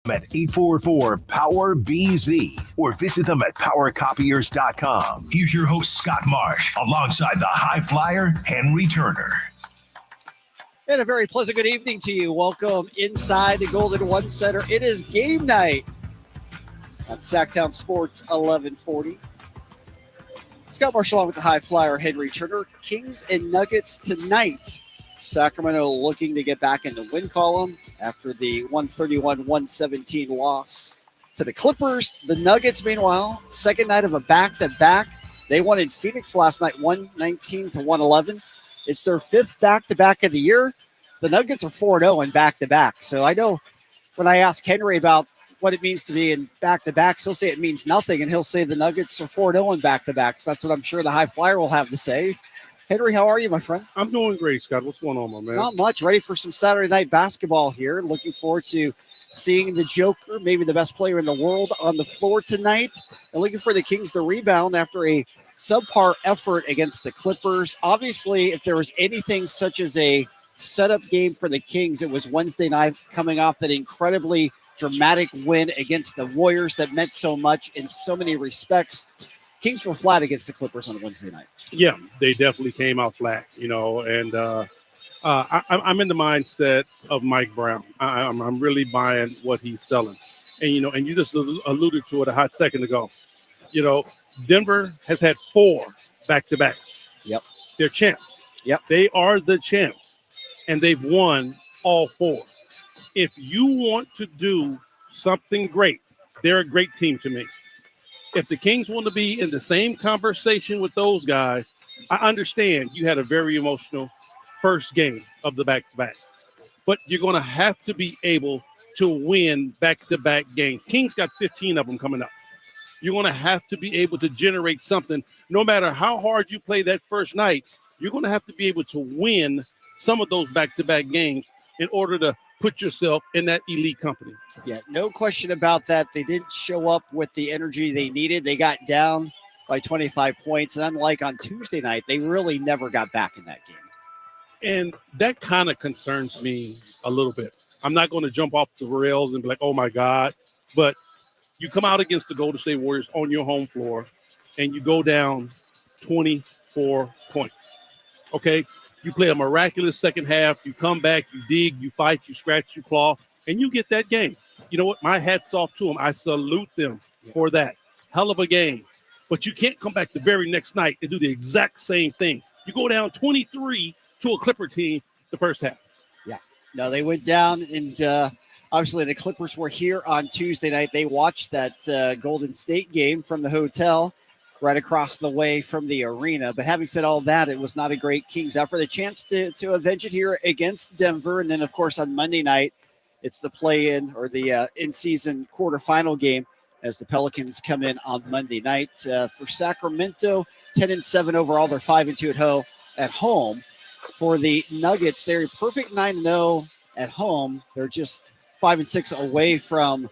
at 844-POWER-BZ or visit them at powercopiers.com. Here's your host, Scott Marsh, alongside the high flyer, Henry Turner. And a very pleasant good evening to you. Welcome inside the Golden One Center. It is game night on Sactown Sports 1140. Scott Marsh along with the high flyer, Henry Turner. Kings and Nuggets tonight. Sacramento looking to get back in the win column after the 131-117 loss to the Clippers. The Nuggets, meanwhile, second night of a back-to-back. They won in Phoenix last night, 119-111. It's their fifth back-to-back of the year. The Nuggets are 4-0 in back-to-back. So I know when I ask Henry about what it means to be in back-to-backs, he'll say it means nothing, and he'll say the Nuggets are 4-0 in back-to-backs. That's what I'm sure the high flyer will have to say. Henry, how are you, my friend? I'm doing great, Scott. What's going on, my man? Not much. Ready for some Saturday night basketball here. Looking forward to seeing the Joker, maybe the best player in the world, on the floor tonight. And looking for the Kings to rebound after a subpar effort against the Clippers. Obviously, if there was anything such as a setup game for the Kings, it was Wednesday night, coming off that incredibly dramatic win against the Warriors that meant so much in so many respects. Kings were flat against the Clippers on Wednesday night. Yeah, they definitely came out flat, and I'm in the mindset of Mike Brown. I'm really buying what he's selling. And, and you just alluded to it a hot second ago. Denver has had 4 back-to-backs. Yep. They're champs. Yep. They are the champs, and they've won all 4. If you want to do something great, they're a great team to me. If the Kings want to be in the same conversation with those guys, I understand you had a very emotional first game of the back-to-back. But you're going to have to be able to win back-to-back games. Kings got 15 of them coming up. You're going to have to be able to generate something. No matter how hard you play that first night, you're going to have to be able to win some of those back-to-back games in order to put yourself in that elite company. Yeah, no question about that. They didn't show up with the energy they needed. They got down by 25 points. And unlike on Tuesday night, they really never got back in that game. And that kind of concerns me a little bit. I'm not going to jump off the rails and be like, oh, my God. But you come out against the Golden State Warriors on your home floor, and you go down 24 points. Okay? You play a miraculous second half. You come back, you dig, you fight, you scratch, you claw, and you get that game. You know what? My hat's off to them. I salute them for that. Hell of a game. But you can't come back the very next night and do the exact same thing. You go down 23 to a Clipper team the first half. Yeah. No, they went down, and obviously the Clippers were here on Tuesday night. They watched that Golden State game from the hotel right across the way from the arena. But having said all that, it was not a great Kings effort. A chance to avenge it here against Denver. And then, of course, on Monday night, it's the play-in or the in-season quarterfinal game as the Pelicans come in on Monday night. For Sacramento, 10-7 overall. They're 5-2 at home. For the Nuggets, they're a perfect 9-0 at home. They're just 5-6 away from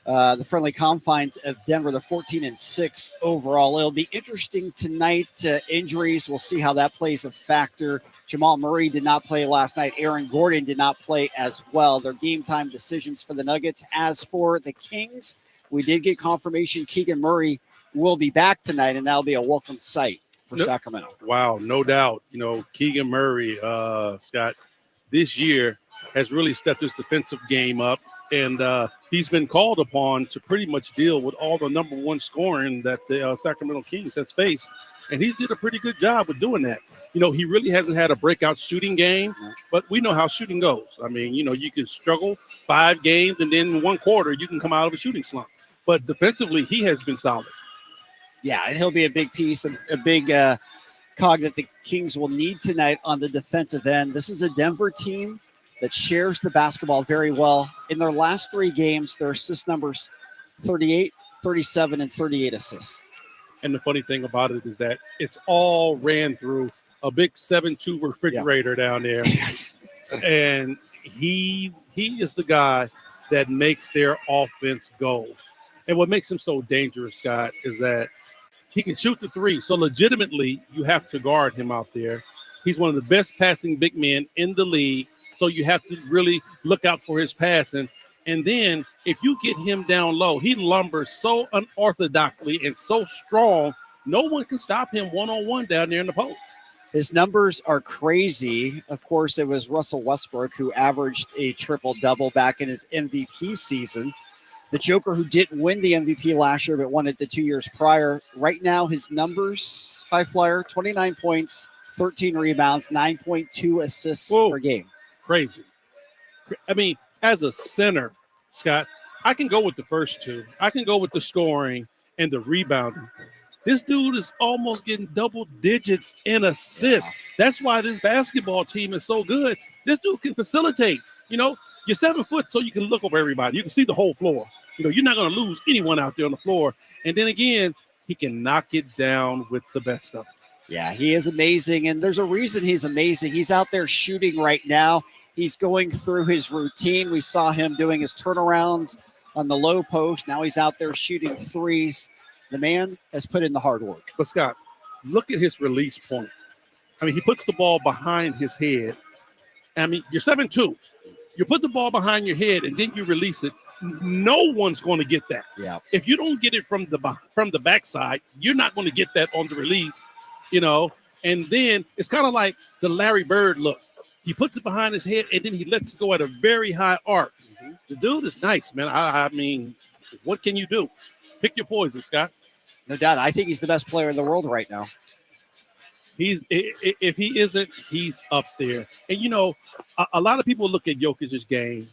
the friendly confines of Denver. They're 14-6 overall. It'll be interesting tonight. Injuries, we'll see how that plays a factor. Jamal Murray did not play last night. Aaron Gordon did not play as well. They're game time decisions for the Nuggets. As for the Kings, we did get confirmation Keegan Murray will be back tonight, and that'll be a welcome sight for Sacramento. Wow, no doubt. Keegan Murray, Scott, this year has really stepped his defensive game up. And he's been called upon to pretty much deal with all the number one scoring that the Sacramento Kings has faced. And he did a pretty good job with doing that. He really hasn't had a breakout shooting game, but we know how shooting goes. I mean, you can struggle 5 games, and then in one quarter, you can come out of a shooting slump. But defensively, he has been solid. Yeah, and he'll be a big piece, a big cog that the Kings will need tonight on the defensive end. This is a Denver team that shares the basketball very well. In their last 3 games, their assist numbers 38, 37, and 38 assists. And the funny thing about it is that it's all ran through a big 7-2 refrigerator down there. Yes. And he is the guy that makes their offense go. And what makes him so dangerous, Scott, is that he can shoot the 3. So legitimately, you have to guard him out there. He's one of the best passing big men in the league. So you have to really look out for his passing. And then if you get him down low, he lumbers so unorthodoxly and so strong, no one can stop him one-on-one down there in the post. His numbers are crazy. Of course, it was Russell Westbrook who averaged a triple-double back in his MVP season. The Joker who didn't win the MVP last year but won it the 2 years prior. Right now, his numbers, High Flyer, 29 points, 13 rebounds, 9.2 assists per game. Crazy. I mean, as a center, Scott, I can go with the first two. I can go with the scoring and the rebounding. This dude is almost getting double digits in assists. That's why this basketball team is so good. This dude can facilitate. You know, you're 7 foot, so you can look over everybody. You can see the whole floor. You know, you're not going to lose anyone out there on the floor. And then again, he can knock it down with the best of them. Yeah, he is amazing. And there's a reason he's amazing. He's out there shooting right now. He's going through his routine. We saw him doing his turnarounds on the low post. Now he's out there shooting threes. The man has put in the hard work. But, Scott, look at his release point. I mean, he puts the ball behind his head. I mean, you're 7'2". You put the ball behind your head, and then you release it. No one's going to get that. Yeah. If you don't get it from the backside, you're not going to get that on the release, you know. And then it's kind of like the Larry Bird look. He puts it behind his head, and then he lets it go at a very high arc. Mm-hmm. The dude is nice, man. I mean, what can you do? Pick your poison, Scott. No doubt. I think he's the best player in the world right now. If he isn't, he's up there. And, you know, a lot of people look at Jokic's game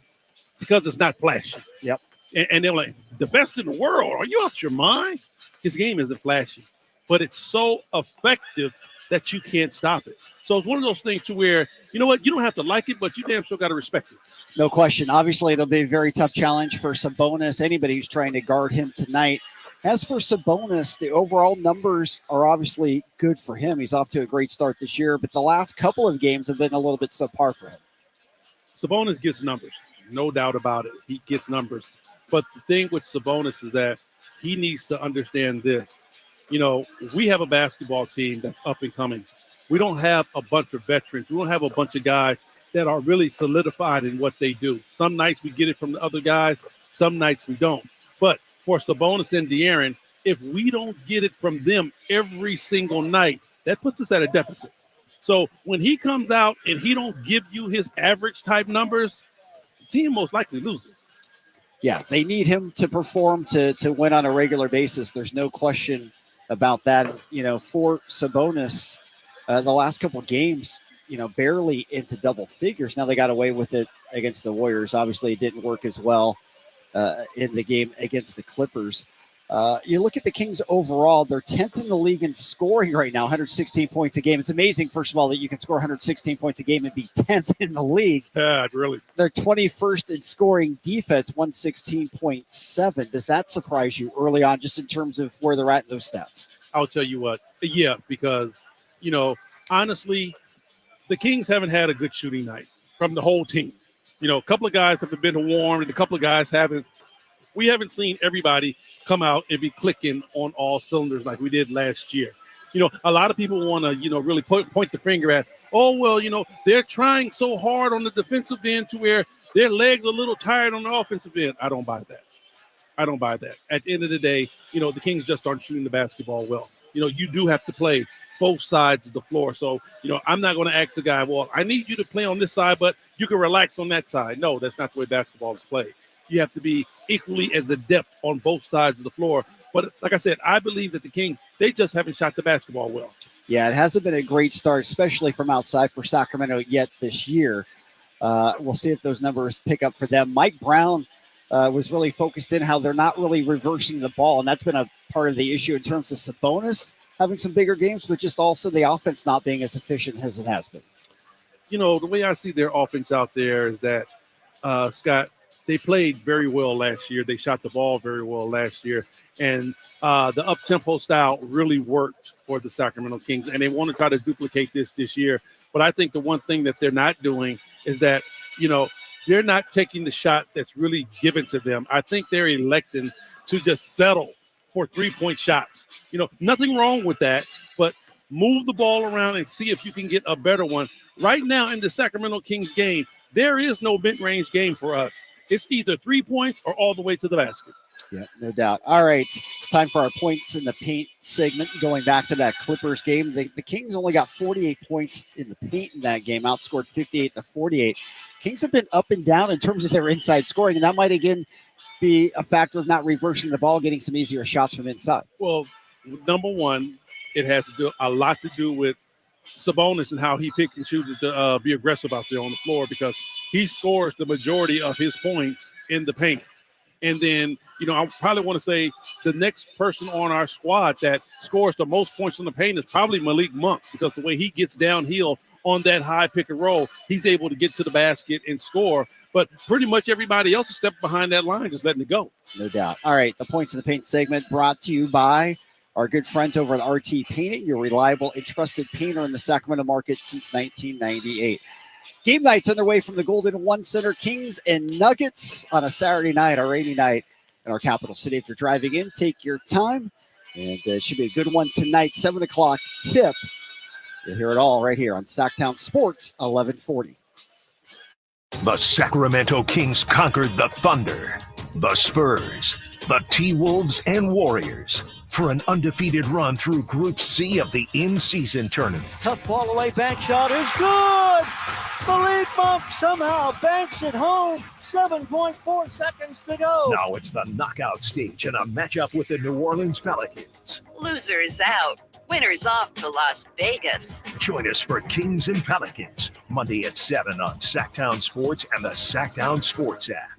because it's not flashy. Yep. And they're like, the best in the world. Are you out your mind? His game isn't flashy, but it's so effective that you can't stop it. So it's one of those things to where, you know what, you don't have to like it, but you damn sure got to respect it. No question. Obviously, it'll be a very tough challenge for Sabonis, anybody who's trying to guard him tonight. As for Sabonis, the overall numbers are obviously good for him. He's off to a great start this year, but the last couple of games have been a little bit subpar for him. Sabonis gets numbers, no doubt about it. He gets numbers. But the thing with Sabonis is that he needs to understand this. You know, we have a basketball team that's up and coming. We don't have a bunch of veterans. We don't have a bunch of guys that are really solidified in what they do. Some nights we get it from the other guys. Some nights we don't. But for Sabonis and De'Aaron, if we don't get it from them every single night, that puts us at a deficit. So when he comes out and he don't give you his average type numbers, the team most likely loses. Yeah, they need him to perform to win on a regular basis. There's no question about that. You know, for Sabonis, the last couple of games, you know, barely into double figures. Now they got away with it against the Warriors. Obviously, it didn't work as well in the game against the Clippers. You look at the Kings overall, they're 10th in the league in scoring right now, 116 points a game. It's amazing, first of all, that you can score 116 points a game and be 10th in the league. Yeah, really. They're 21st in scoring defense, 116.7. Does that surprise you early on, just in terms of where they're at in those stats? I'll tell you what. Yeah, because, you know, honestly, the Kings haven't had a good shooting night from the whole team. You know, a couple of guys have been warmed and a couple of guys haven't. We haven't seen everybody come out and be clicking on all cylinders like we did last year. You know, a lot of people want to, you know, really point the finger at, oh, well, you know, they're trying so hard on the defensive end to where their legs are a little tired on the offensive end. I don't buy that. I don't buy that. At the end of the day, you know, the Kings just aren't shooting the basketball well. You know, you do have to play both sides of the floor. So, you know, I'm not going to ask the guy, well, I need you to play on this side, but you can relax on that side. No, that's not the way basketball is played. You have to be equally as adept on both sides of the floor. But like I said, I believe that the Kings, they just haven't shot the basketball well. Yeah, it hasn't been a great start, especially from outside for Sacramento yet this year. We'll see if those numbers pick up for them. Mike Brown was really focused in how they're not really reversing the ball, and that's been a part of the issue in terms of Sabonis having some bigger games, but just also the offense not being as efficient as it has been. You know, the way I see their offense out there is that, Scott, they played very well last year. They shot the ball very well last year. And the up-tempo style really worked for the Sacramento Kings. And they want to try to duplicate this year. But I think the one thing that they're not doing is that, you know, they're not taking the shot that's really given to them. I think they're electing to just settle for three-point shots. You know, nothing wrong with that, but move the ball around and see if you can get a better one. Right now in the Sacramento Kings game, there is no mid-range game for us. It's either 3 points or all the way to the basket. Yeah, no doubt. All right, it's time for our points in the paint segment. Going back to that Clippers game, the Kings only got 48 points in the paint in that game, outscored 58-48. Kings have been up and down in terms of their inside scoring, and that might again be a factor of not reversing the ball, getting some easier shots from inside. Well, number one, it has to do a lot to do with Sabonis and how he picks and chooses to be aggressive out there on the floor, because he scores the majority of his points in the paint. And then, I probably want to say the next person on our squad that scores the most points in the paint is probably Malik Monk, because the way he gets downhill on that high pick and roll, he's able to get to the basket and score. But pretty much everybody else is stepping behind that line, just letting it go. No doubt. All right, the points in the paint segment brought to you by our good friends over at RT Painting, your reliable and trusted painter in the Sacramento market since 1998. Game night's underway from the Golden One Center. Kings and Nuggets on a Saturday night, a rainy night in our capital city. If you're driving in, take your time. And it should be a good one tonight, 7 o'clock tip. You'll hear it all right here on Sactown Sports 1140. The Sacramento Kings conquered the Thunder, the Spurs, the T-Wolves, and Warriors for an undefeated run through Group C of the in-season tournament. Tough ball away, bank shot is good. Malik Monk somehow banks it home. 7.4 seconds to go. Now it's the knockout stage in a matchup with the New Orleans Pelicans. Losers out. Winners off to Las Vegas. Join us for Kings and Pelicans, Monday at 7 on Sactown Sports and the Sactown Sports app.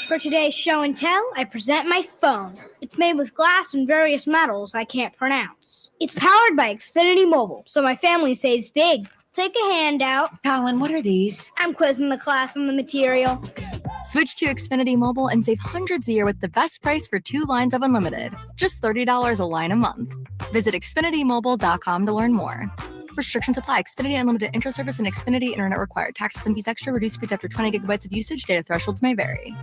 For today's show and tell, I present my phone. It's made with glass and various metals I can't pronounce. It's powered by Xfinity Mobile, so my family saves big. Take a handout. Colin, what are these? I'm quizzing the class on the material. Switch to Xfinity Mobile and save hundreds a year with the best price for 2 lines of unlimited. Just $30 a line a month. Visit XfinityMobile.com to learn more. Restrictions apply. Xfinity Unlimited Intro Service and Xfinity Internet required. Taxes and fees extra. Reduced speeds after 20 gigabytes of usage. Data thresholds may vary.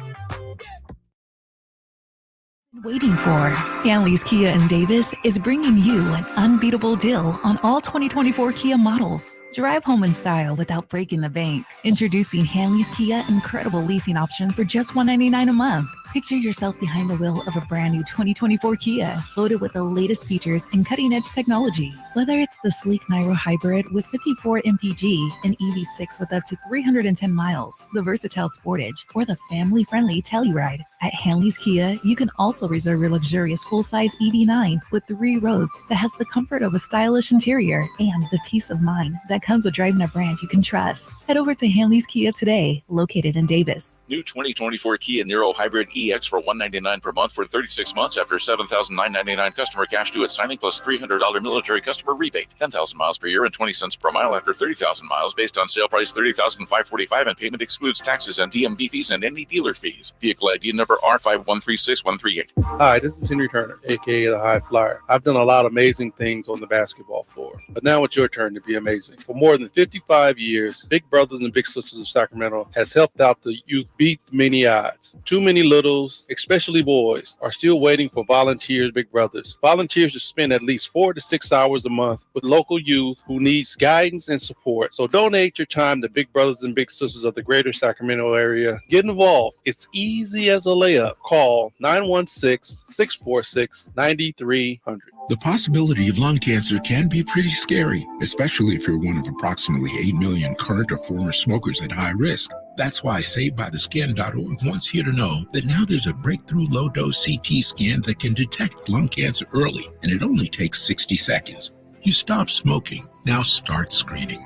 Waiting for Hanley's Kia in Davis is bringing you an unbeatable deal on all 2024 Kia models. Drive home in style without breaking the bank. Introducing Hanley's Kia incredible leasing option for just $199 a month. Picture yourself behind the wheel of a brand new 2024 Kia, loaded with the latest features and cutting-edge technology. Whether it's the sleek Niro Hybrid with 54 mpg, an EV6 with up to 310 miles, the versatile Sportage, or the family-friendly Telluride, at Hanley's Kia, you can also reserve your luxurious full-size EV9 with 3 rows that has the comfort of a stylish interior and the peace of mind that comes with driving a brand you can trust. Head over to Hanley's Kia today, located in Davis. New 2024 Kia Niro Hybrid EX for $199 per month for 36 months after $7,999 customer cash due at signing plus $300 military customer rebate. 10,000 miles per year and 20 cents per mile after 30,000 miles based on sale price $30,545 and payment excludes taxes and DMV fees and any dealer fees. Vehicle ID number R5136138. Hi, this is Henry Turner, a.k.a. the High Flyer. I've done a lot of amazing things on the basketball floor, but now it's your turn to be amazing. For more than 55 years, Big Brothers and Big Sisters of Sacramento has helped out the youth beat many odds. Too many littles, especially boys, are still waiting for volunteers, Big Brothers. Volunteers should spend at least 4 to 6 hours a month with local youth who needs guidance and support. So donate your time to Big Brothers and Big Sisters of the greater Sacramento area. Get involved. It's easy as a layup. Call 916-646-9300. The possibility of lung cancer can be pretty scary, especially if you're one of approximately 8 million current or former smokers at high risk. That's why SaveByTheScan.org wants you to know that now there's a breakthrough low-dose CT scan that can detect lung cancer early, and it only takes 60 seconds. You stop smoking, now start screening.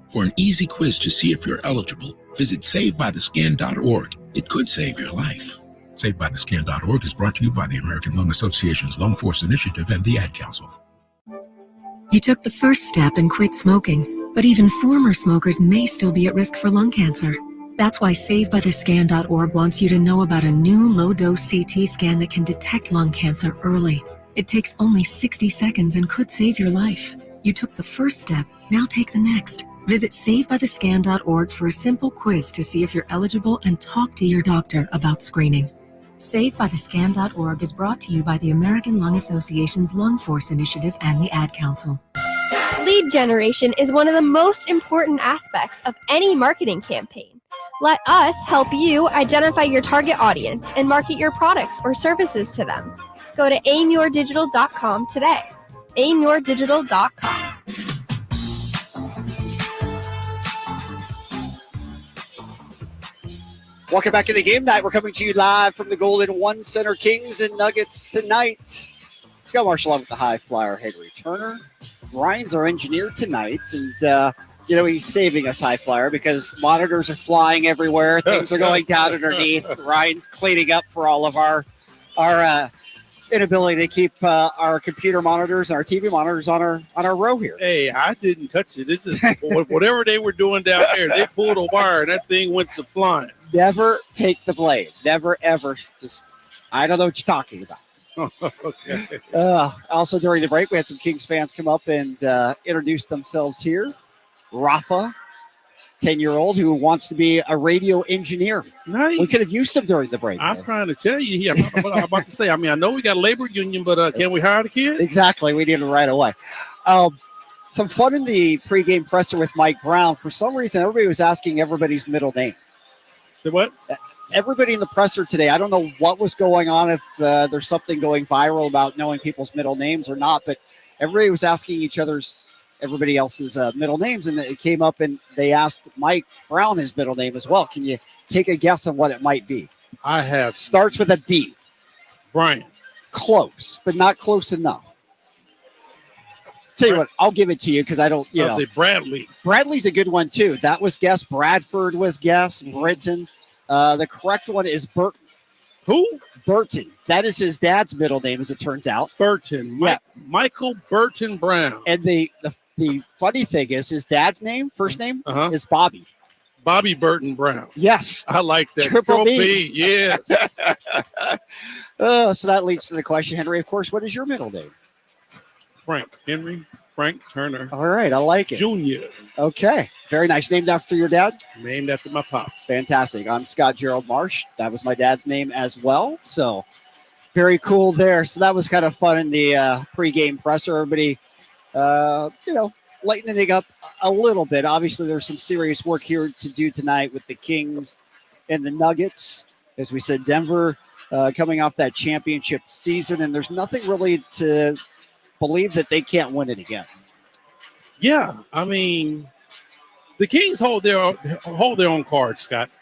For an easy quiz to see if you're eligible, visit SaveByTheScan.org. It could save your life. SaveByTheScan.org is brought to you by the American Lung Association's Lung Force Initiative and the Ad Council. You took the first step and quit smoking, but even former smokers may still be at risk for lung cancer. That's why SaveByTheScan.org wants you to know about a new low-dose CT scan that can detect lung cancer early. It takes only 60 seconds and could save your life. You took the first step, now take the next. Visit SaveByTheScan.org for a simple quiz to see if you're eligible and talk to your doctor about screening. SaveByTheScan.org is brought to you by the American Lung Association's Lung Force Initiative and the Ad Council. Lead generation is one of the most important aspects of any marketing campaign. Let us help you identify your target audience and market your products or services to them. Go to aimyourdigital.com today. aimyourdigital.com. Welcome back to the game night. We're coming to you live from the Golden One Center. Kings and Nuggets tonight. Scott Marshall on with the high flyer, Henry Turner. Ryan's our engineer tonight, and he's saving us, high flyer, because monitors are flying everywhere. Things are going down underneath. Ryan cleaning up for all of our inability to keep our computer monitors and our TV monitors on our row here. Hey, I didn't touch it. This is whatever they were doing down there. They pulled a wire and that thing went to flying. Never take the blame. Never, ever. Just, I don't know what you're talking about. Okay. Also, during the break, we had some Kings fans come up and introduce themselves here. Rafa, 10-year-old, who wants to be a radio engineer. Nice. We could have used him during the break. I'm trying to tell you here. I'm about to say, I know we got a labor union, but can we hire the kid? Exactly. We need him right away. Some fun in the pregame presser with Mike Brown. For some reason, everybody was asking everybody's middle name. So what? Everybody in the presser today, I don't know what was going on, if there's something going viral about knowing people's middle names or not, but everybody was asking everybody else's middle names, and it came up and they asked Mike Brown his middle name as well. Can you take a guess on what it might be? I have. Starts with a B. Brian. Close, but not close enough. Tell you what, I'll give it to you because I don't, I'll say Bradley. Bradley's a good one too. That was guess. Bradford was guess. Britton. The correct one is Burton. Who? Burton. That is his dad's middle name, as it turns out. Burton. Michael Burton Brown. And the funny thing is, his dad's name, first name, is Bobby. Bobby Burton Brown. Yes. I like that. Triple B. Yes. So that leads to the question, Henry. Of course, what is your middle name? Henry Frank Turner. All right. I like it. Junior. Okay. Very nice. Named after your dad? Named after my pops. Fantastic. I'm Scott Gerald Marsh. That was my dad's name as well. So very cool there. So that was kind of fun in the pregame presser. Everybody, lightening up a little bit. Obviously, there's some serious work here to do tonight with the Kings and the Nuggets. As we said, Denver coming off that championship season, and there's nothing really to believe that they can't win it again. Yeah, the Kings hold their own cards, Scott,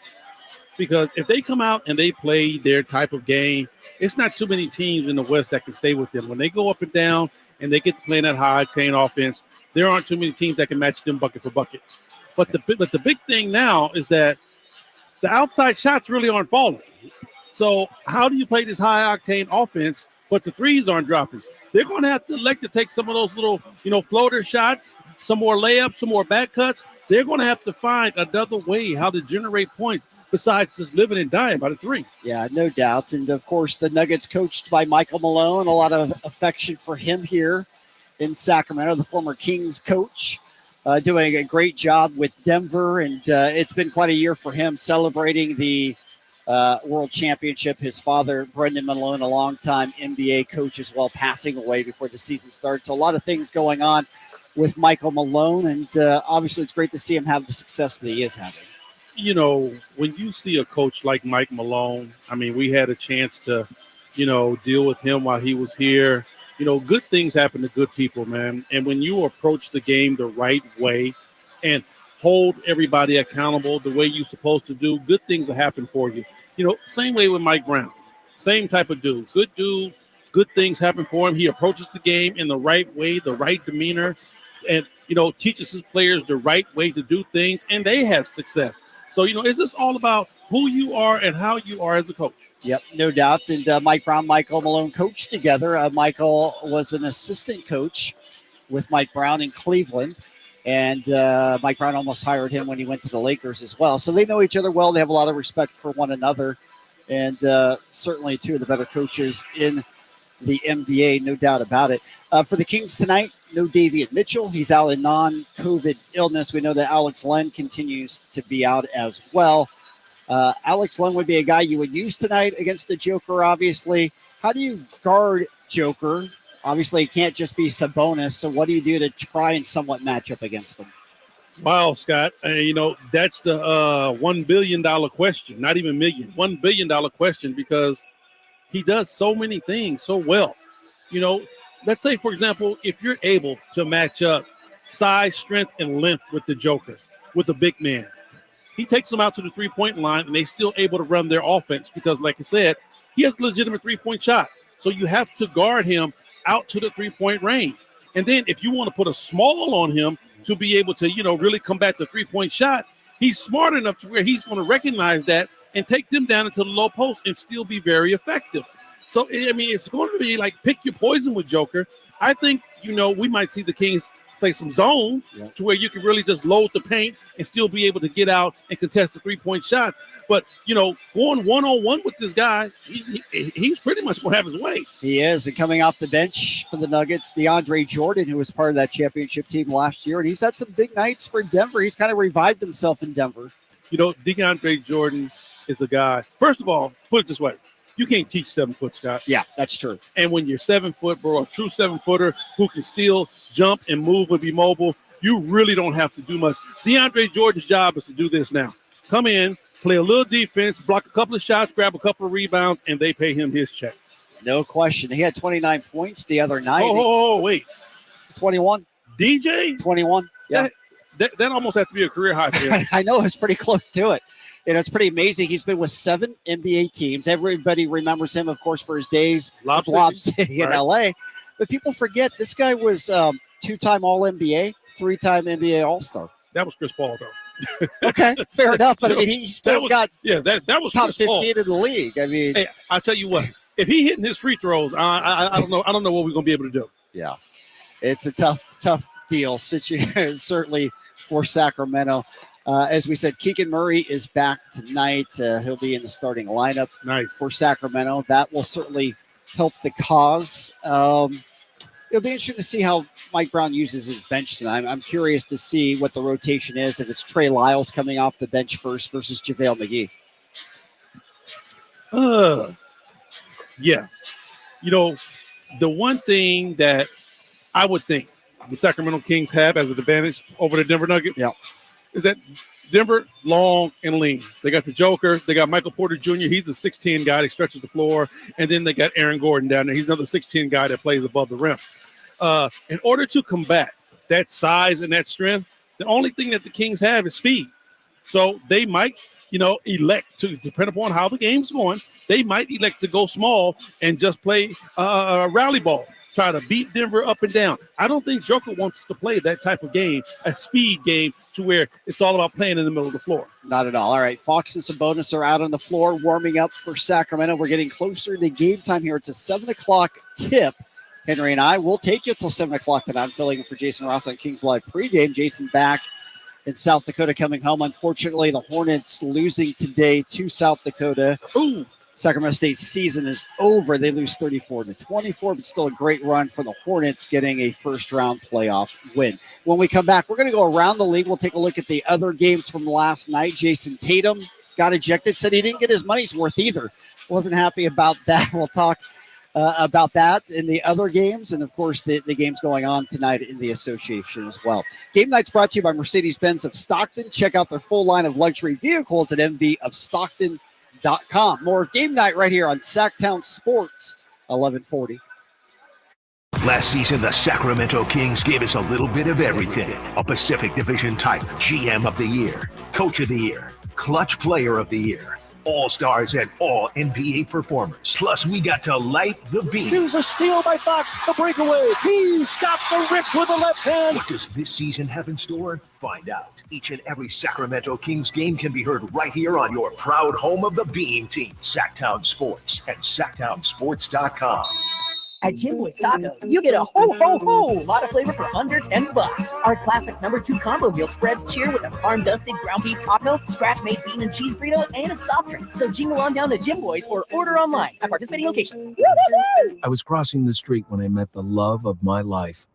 because if they come out and they play their type of game, it's not too many teams in the West that can stay with them. When they go up and down and they get to play that high-octane offense, there aren't too many teams that can match them bucket for bucket. But the big thing now is that the outside shots really aren't falling. So how do you play this high-octane offense, but the threes aren't dropping? They're going to have to elect to take some of those little, floater shots, some more layups, some more back cuts. They're going to have to find another way how to generate points besides just living and dying by the three. Yeah, no doubt. And, of course, the Nuggets coached by Michael Malone, a lot of affection for him here in Sacramento, the former Kings coach, doing a great job with Denver. And it's been quite a year for him celebrating the World Championship. His father, Brendan Malone, a longtime NBA coach as well, passing away before the season starts. So a lot of things going on with Michael Malone, and obviously it's great to see him have the success that he is having. When you see a coach like Mike Malone, we had a chance to, deal with him while he was here. Good things happen to good people, man. And when you approach the game the right way and hold everybody accountable the way you're supposed to do, good things will happen for you. Same way with Mike Brown. Same type of dude. Good things happen for him. He approaches the game in the right way, the right demeanor, and, teaches his players the right way to do things, and they have success. So, it's just all about who you are and how you are as a coach. Yep, no doubt. And Mike Brown, Michael Malone coached together. Michael was an assistant coach with Mike Brown in Cleveland. And Mike Brown almost hired him when he went to the Lakers as well. So they know each other well. They have a lot of respect for one another. And certainly two of the better coaches in the NBA, no doubt about it. For the Kings tonight, no Davion Mitchell. He's out in non-COVID illness. We know that Alex Len continues to be out as well. Alex Len would be a guy you would use tonight against the Joker, obviously. How do you guard Joker? Obviously, it can't just be Sabonis. So what do you do to try and somewhat match up against them? Wow, Scott. That's the $1 billion question, not even million, $1 billion question, because he does so many things so well. Let's say, for example, if you're able to match up size, strength, and length with the Joker, with the big man, he takes them out to the three-point line, and they still able to run their offense because, like I said, he has a legitimate three-point shot. So you have to guard him out to the three-point range. And then if you want to put a small on him to be able to, really combat the three-point shot, he's smart enough to where he's going to recognize that and take them down into the low post and still be very effective. So, it's going to be like pick your poison with Joker. I think, we might see the Kings play some zone to where you can really just load the paint and still be able to get out and contest the three-point shots. But, going one-on-one with this guy, he's pretty much going to have his way. He is. And coming off the bench for the Nuggets, DeAndre Jordan, who was part of that championship team last year, and he's had some big nights for Denver. He's kind of revived himself in Denver. DeAndre Jordan is a guy. First of all, put it this way. You can't teach 7 foot, Scott. Yeah, that's true. And when you're 7 foot, bro, a true 7-footer who can still jump and move and be mobile, you really don't have to do much. DeAndre Jordan's job is to do this now. Come in, play a little defense, block a couple of shots, grab a couple of rebounds, and they pay him his check. No question. He had 29 points the other night. Oh, wait. 21. DJ? 21. Yeah. That almost has to be a career high for him. I know. It's pretty close to it. And it's pretty amazing. He's been with 7 NBA teams. Everybody remembers him, of course, for his days at Lob City in LA. But people forget this guy was 2-time All-NBA, 3-time NBA All-Star. That was Chris Paul, though. Okay, fair enough. But he still got that was top Chris 15 Paul. in the league. Hey, I'll tell you what. If he hitting his free throws, I don't know. I don't know what we're gonna be able to do. Yeah, it's a tough deal situation, certainly for Sacramento. As we said, Keegan Murray is back tonight. He'll be in the starting lineup for Sacramento. That will certainly help the cause. It'll be interesting to see how Mike Brown uses his bench tonight. I'm curious to see what the rotation is, if it's Trey Lyles coming off the bench first versus JaVale McGee. Yeah. The one thing that I would think the Sacramento Kings have as an advantage over the Denver Nuggets is that Denver, long and lean. They got the Joker. They got Michael Porter Jr. He's a 6'10" guy that stretches the floor. And then they got Aaron Gordon down there. He's another 6'10" guy that plays above the rim. In order to combat that size and that strength, the only thing that the Kings have is speed. So they might, elect to, depend upon how the game's going, they might elect to go small and just play a rally ball. Try to beat Denver up and down. I don't think Joker wants to play that type of game, a speed game, to where it's all about playing in the middle of the floor. Not at all. All right, Fox and Sabonis are out on the floor warming up for Sacramento. We're getting closer to game time here. It's a 7 o'clock tip. Henry and I will take you till 7 o'clock tonight. I'm filling in for Jason Ross on Kings Live pregame. Jason back in South Dakota coming home. Unfortunately, the Hornets losing today to South Dakota. Ooh. Sacramento State's season is over. They lose 34-24, but still a great run for the Hornets getting a first-round playoff win. When we come back, we're going to go around the league. We'll take a look at the other games from last night. Jason Tatum got ejected, said he didn't get his money's worth either. Wasn't happy about that. We'll talk about that in the other games, and, of course, the games going on tonight in the association as well. Game Night's brought to you by Mercedes-Benz of Stockton. Check out their full line of luxury vehicles at mvofstockton.com. More of Game Night right here on Sactown Sports 1140. Last season, the Sacramento Kings gave us a little bit of everything. A Pacific Division type GM of the Year, Coach of the Year, Clutch Player of the Year, All-Stars and All-NBA performers. Plus, we got to light the beam. Here's a steal by Fox, the breakaway. He's got the rip with the left hand. What does this season have in store? Find out. Each and every Sacramento Kings game can be heard right here on your proud home of the Beam Team, Sactown Sports and SactownSports.com. At Jim Boy Tacos, you get a ho lot of flavor for under $10. Our classic #2 combo meal spreads cheer with a farm-dusted ground beef taco, scratch-made bean and cheese burrito, and a soft drink. So jingle on down to Jim Boy's or order online at participating locations. Woo-hoo-hoo! I was crossing the street when I met the love of my life.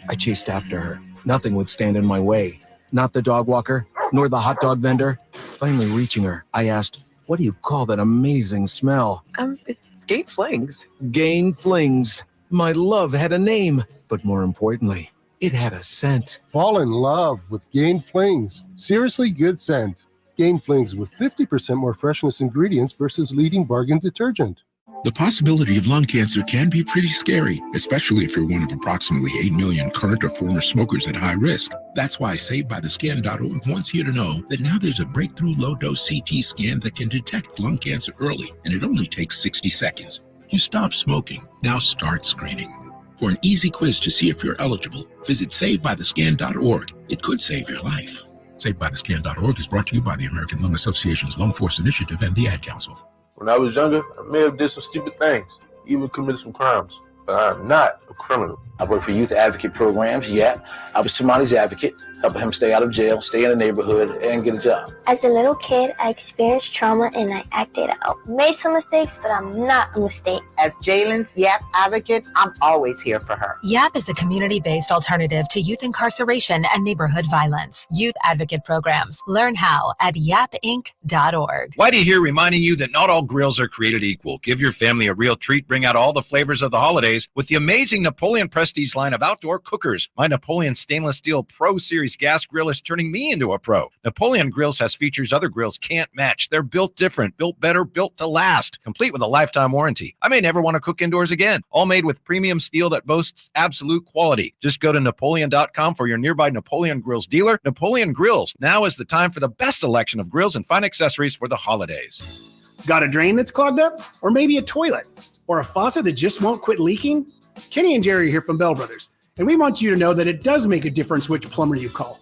I chased after her. Nothing would stand in my way. Not the dog walker, nor the hot dog vendor. Finally reaching her, I asked, "What do you call that amazing smell?" It's Gain Flings. Gain Flings. My love had a name. But more importantly, It had a scent. Fall in love with Gain Flings. Seriously good scent. Gain Flings with 50% more freshness ingredients versus leading bargain detergent. The possibility of lung cancer can be pretty scary, especially if you're one of approximately 8 million current or former smokers at high risk. That's why SaveByTheScan.org wants you to know that now there's a breakthrough low-dose CT scan that can detect lung cancer early, and it only takes 60 seconds. You stop smoking, now start screening. For an easy quiz to see if you're eligible, visit SaveByTheScan.org. It could save your life. SaveByTheScan.org is brought to you by the American Lung Association's Lung Force Initiative and the Ad Council. When I was younger, I may have did some stupid things, even committed some crimes, but I'm not a criminal. I work for youth advocate programs. Yeah, I was Tamani's advocate, helping him stay out of jail, stay in the neighborhood, and get a job. As a little kid, I experienced trauma and I acted out. Made some mistakes, but I'm not a mistake. As Jalen's YAP advocate, I'm always here for her. YAP is a community-based alternative to youth incarceration and neighborhood violence. Youth advocate programs. Learn how at yapinc.org. Whitey here reminding you that not all grills are created equal. Give your family a real treat. Bring out all the flavors of the holidays with the amazing Napoleon Prestige line of outdoor cookers. My Napoleon Stainless Steel Pro Series gas grill is turning me into a pro. Napoleon Grills has features other grills can't match. They're built different, built better, built to last, complete with a lifetime warranty. I may never want to cook indoors again. All made with premium steel that boasts absolute quality. Just go to Napoleon.com for your nearby Napoleon Grills dealer. Napoleon Grills. Now is the time for the best selection of grills and fine accessories for the holidays. Got a drain that's clogged up? Or maybe a toilet? Or a faucet that just won't quit leaking? Kenny and Jerry here from Bell Brothers, and we want you to know that it does make a difference which plumber you call.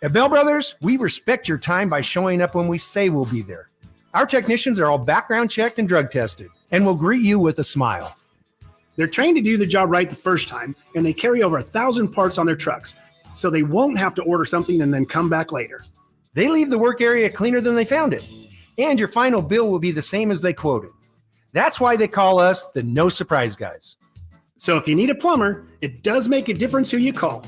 At Bell Brothers, we respect your time by showing up when we say we'll be there. Our technicians are all background checked and drug tested, and will greet you with a smile. They're trained to do the job right the first time, and they carry over 1,000 parts on their trucks, so they won't have to order something and then come back later. They leave the work area cleaner than they found it, and your final bill will be the same as they quoted. That's why they call us the No Surprise Guys. So if you need a plumber, it does make a difference who you call.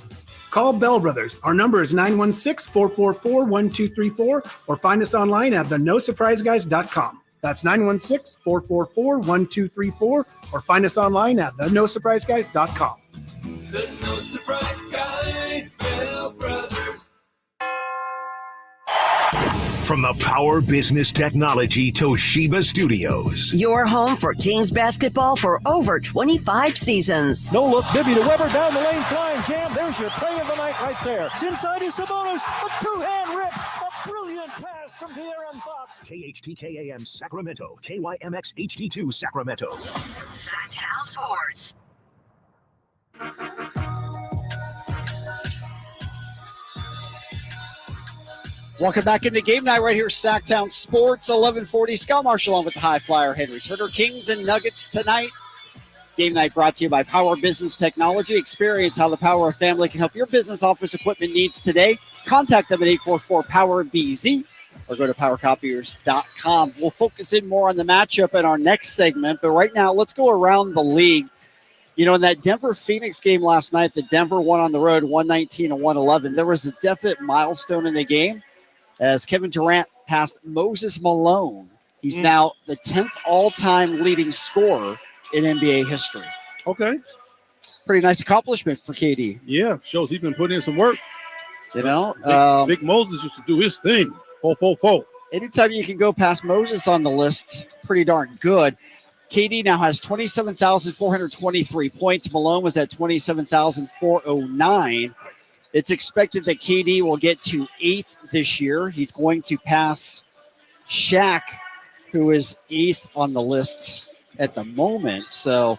Call Bell Brothers. Our number is 916-444-1234 or find us online at thenosurpriseguys.com. That's 916-444-1234 or find us online at thenosurpriseguys.com. The No Surprise Guys, Bell Brothers. From the Power Business Technology Toshiba Studios. Your home for Kings basketball for over 25 seasons. No look, Bibby to Weber down the lane, flying jam. There's your play of the night right there. It's inside is Sabonis, a two-hand rip, a brilliant pass from De'Aaron Fox. KHTKAM Sacramento, KYMX HD2 Sacramento. Sactown Sports. Welcome back into game night right here, Sactown Sports, 1140. Scott Marshall on with the high flyer, Henry Turner. Kings and Nuggets tonight. Game night brought to you by Power Business Technology. Experience how the Power of Family can help your business office equipment needs today. Contact them at 844-POWER-BZ or go to powercopiers.com. We'll focus in more on the matchup in our next segment, but right now let's go around the league. You know, in that Denver-Phoenix game last night, the Denver won on the road 119-111. There was a definite milestone in the game as Kevin Durant passed Moses Malone. He's now the 10th all-time leading scorer in NBA history. Okay. Pretty nice accomplishment for KD. Yeah, shows he's been putting in some work. You know, Big Moses used to do his thing. 4-4-4. Anytime you can go past Moses on the list, pretty darn good. KD now has 27,423 points. Malone was at 27,409. It's expected that KD will get to 8th this year. He's going to pass Shaq, who is 8th on the list at the moment. So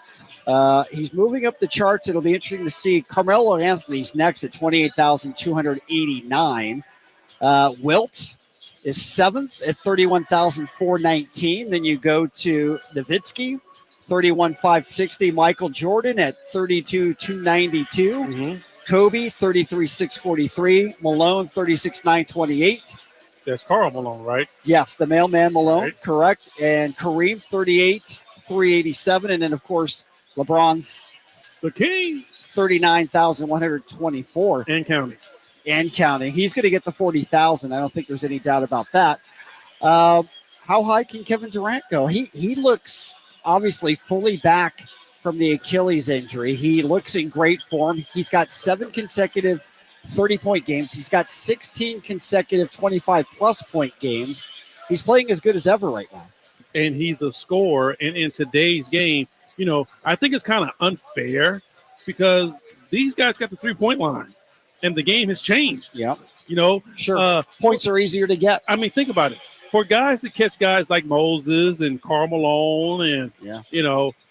he's moving up the charts. It'll be interesting to see. Carmelo Anthony's next at 28,289. Wilt is 7th at 31,419. Then you go to Nowitzki, 31,560. Michael Jordan at 32,292. Mm-hmm. Kobe, 33,643. Malone, 36,928. That's Karl Malone, right? Yes, the mailman Malone, right. Correct. And Kareem, 38,387. And then, of course, LeBron's the king, 39,124. And counting. And counting. He's going to get the 40,000. I don't think there's any doubt about that. How high can Kevin Durant go? He looks obviously fully back from the Achilles injury. He looks in great form. He's got 7 consecutive 30-point games. He's got 16 consecutive 25-plus point games. He's playing as good as ever right now. And he's a scorer. And in today's game, I think it's kind of unfair because these guys got the 3-point line, and the game has changed. Yeah. Sure. Points are easier to get. I mean, think about it. For guys to catch guys like Moses and Karl Malone and,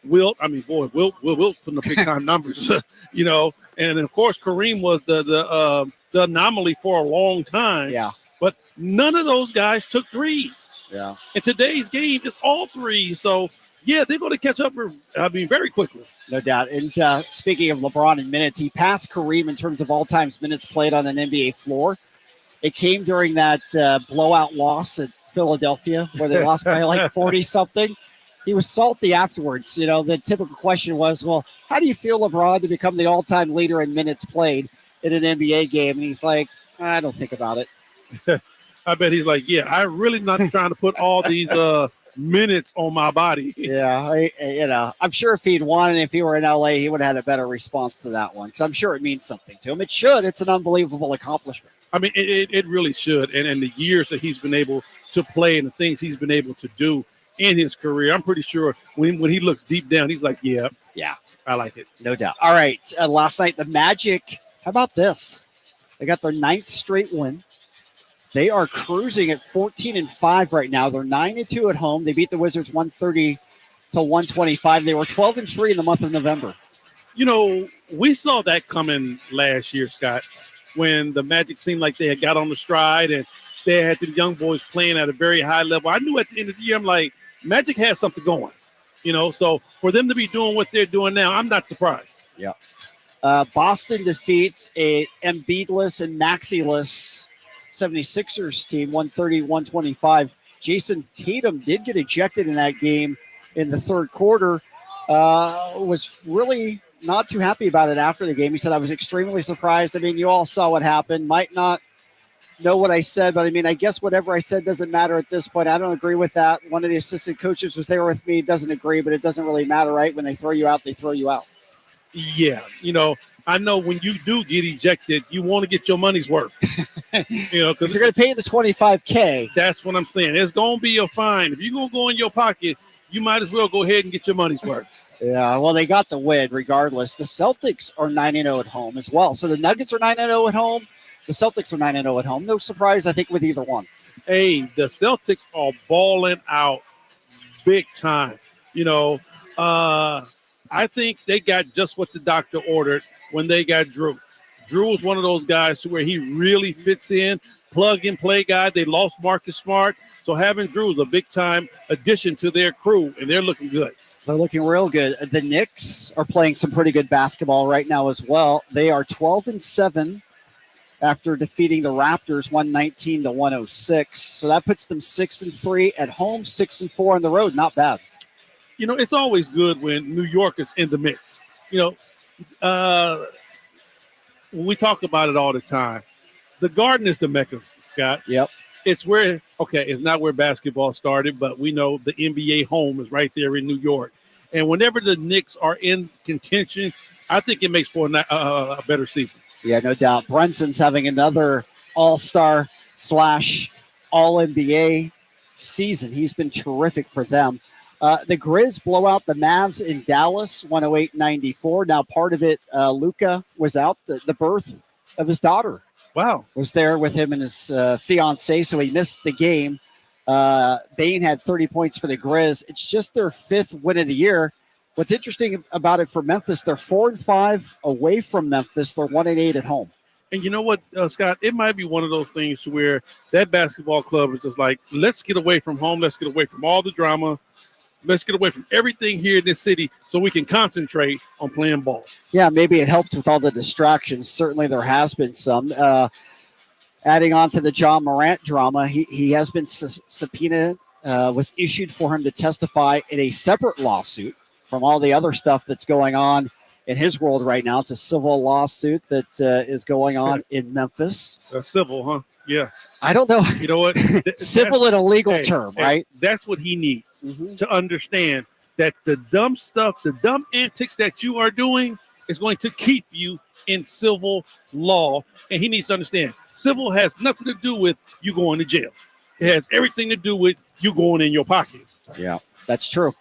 Wilt, Wilt's putting up big-time numbers, And, of course, Kareem was the anomaly for a long time. Yeah. But none of those guys took threes. Yeah. In today's game, it's all threes. So, yeah, they're going to catch up, very quickly. No doubt. And speaking of LeBron in minutes, he passed Kareem in terms of all-time minutes played on an NBA floor. It came during that blowout loss at Philadelphia where they lost by like 40-something. He was salty afterwards. The typical question was, well, how do you feel, LeBron, to become the all-time leader in minutes played in an NBA game? And he's like, I don't think about it. I bet he's like, yeah, I'm really not trying to put all these minutes on my body. Yeah, I'm sure if he'd won and if he were in LA, he would have had a better response to that one because I'm sure it means something to him. It should. It's an unbelievable accomplishment. I mean, it really should. And the years that he's been able to play and the things he's been able to do in his career, I'm pretty sure when he looks deep down, he's like, yeah, I like it. No doubt. All right. Last night, the Magic, how about this? They got their 9th straight win. They are cruising at 14-5 right now. They're 9-2 at home. They beat the Wizards 130-125. They were 12-3 in the month of November. We saw that coming last year, Scott, when the Magic seemed like they had got on the stride and they had the young boys playing at a very high level. I knew at the end of the year, I'm like, Magic has something going, So for them to be doing what they're doing now, I'm not surprised. Yeah. Boston defeats a Embiidless and Maxey-less 76ers team, 130-125. Jason Tatum did get ejected in that game in the third quarter. Was really not too happy about it after the game. He said, I was extremely surprised. I mean, you all saw what happened. Might not know what I said, but I mean, I guess whatever I said doesn't matter at this point. I don't agree with that. One of the assistant coaches was there with me, doesn't agree, but it doesn't really matter, right? When they throw you out, they throw you out. Yeah. I know when you do get ejected, you want to get your money's worth. Because if you're going to pay the $25K, that's what I'm saying. It's going to be a fine. If you're going to go in your pocket, you might as well go ahead and get your money's worth. Yeah, well, they got the win regardless. The Celtics are 9-0 at home as well. So the Nuggets are 9-0 at home. The Celtics are 9-0 at home. No surprise, I think, with either one. Hey, the Celtics are balling out big time. I think they got just what the doctor ordered when they got Drew. Drew was one of those guys where he really fits in, plug-and-play guy. They lost Marcus Smart, so having Drew is a big-time addition to their crew, and they're looking good. They're looking real good. The Knicks are playing some pretty good basketball right now as well. They are 12-7 after defeating the Raptors 119-106. So that puts them 6-3 at home, 6-4 on the road. Not bad. It's always good when New York is in the mix. We talk about it all the time. The Garden is the Mecca, Scott. Yep. It's where, it's not where basketball started, but we know the NBA home is right there in New York. And whenever the Knicks are in contention, I think it makes for a better season. Yeah, no doubt. Brunson's having another all-star / all-NBA season. He's been terrific for them. The Grizz blow out the Mavs in Dallas, 108-94. Now, part of it, Luka was out. The birth of his daughter. Wow. Was there with him and his fiancée, so he missed the game. Bain had 30 points for the Grizz. It's just their 5th win of the year. What's interesting about it for Memphis, they're 4-5 away from Memphis. They're 1-8 at home. And you know what, Scott? It might be one of those things where that basketball club is just like, let's get away from home. Let's get away from all the drama. Let's get away from everything here in this city so we can concentrate on playing ball. Yeah, maybe it helped with all the distractions. Certainly there has been some. Adding on to the John Morant drama, he has been subpoenaed, was issued for him to testify in a separate lawsuit from all the other stuff that's going on in his world right now. It's a civil lawsuit that is going on in Memphis. Civil, huh? Yeah. I don't know. You know what? Civil in a legal term, right? That's what he needs to understand. that the dumb stuff, the dumb antics that you are doing is going to keep you in civil law. And he needs to understand, civil has nothing to do with you going to jail. It has everything to do with you going in your pocket. Yeah, that's true.